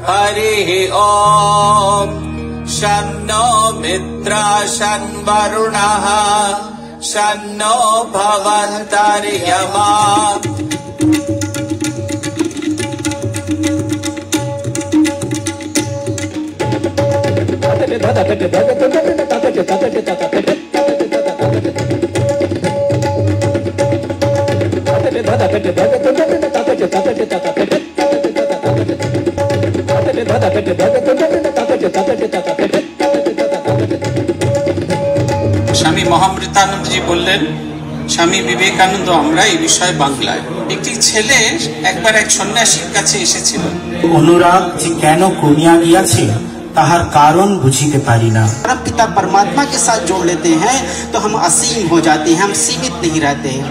हरि ओम शन्नो मित्रः शन्वरुणः शन्नो भवन्तर्यमा। স্বামী মহামৃতানন্দজি বললেন, স্বামী বিবেকানন্দ আমরা এই বিষয়ে বাংলায়। একটি ছেলে একবার এক সন্ন্যাসীর কাছে এসেছিল। অনুরাগ যে কেন কমিয়া গিয়াছে তাহার कारण बुझीते पारी ना। पिता परमात्मा के साथ जोड़ लेते हैं तो हम असीम हो जाते हैं, हम सीमित नहीं रहते हैं।